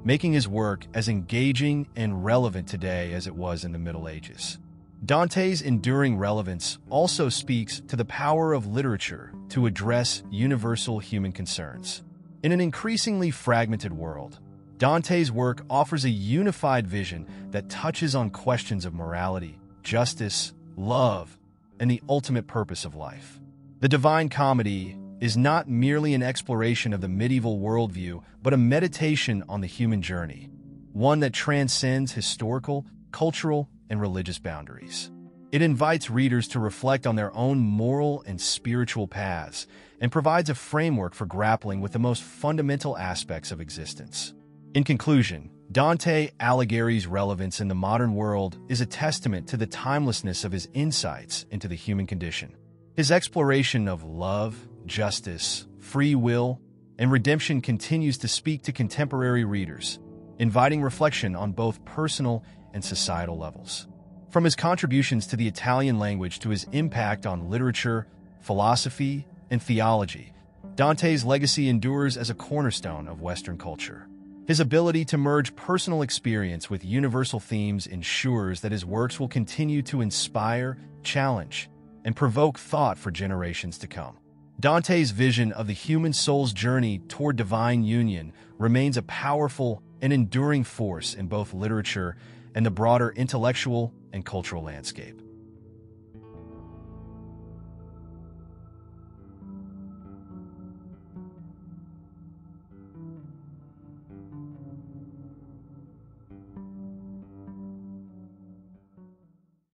making his work as engaging and relevant today as it was in the Middle Ages. Dante's enduring relevance also speaks to the power of literature to address universal human concerns. In an increasingly fragmented world, Dante's work offers a unified vision that touches on questions of morality, justice, love, and the ultimate purpose of life. The Divine Comedy is not merely an exploration of the medieval worldview, but a meditation on the human journey, one that transcends historical, cultural, and religious boundaries. It invites readers to reflect on their own moral and spiritual paths and provides a framework for grappling with the most fundamental aspects of existence. In conclusion, Dante Alighieri's relevance in the modern world is a testament to the timelessness of his insights into the human condition. His exploration of love, justice, free will, and redemption continues to speak to contemporary readers, inviting reflection on both personal and societal levels. From his contributions to the Italian language to his impact on literature, philosophy, and theology, Dante's legacy endures as a cornerstone of Western culture. His ability to merge personal experience with universal themes ensures that his works will continue to inspire, challenge, and provoke thought for generations to come. Dante's vision of the human soul's journey toward divine union remains a powerful and enduring force in both literature and the broader intellectual and cultural landscape.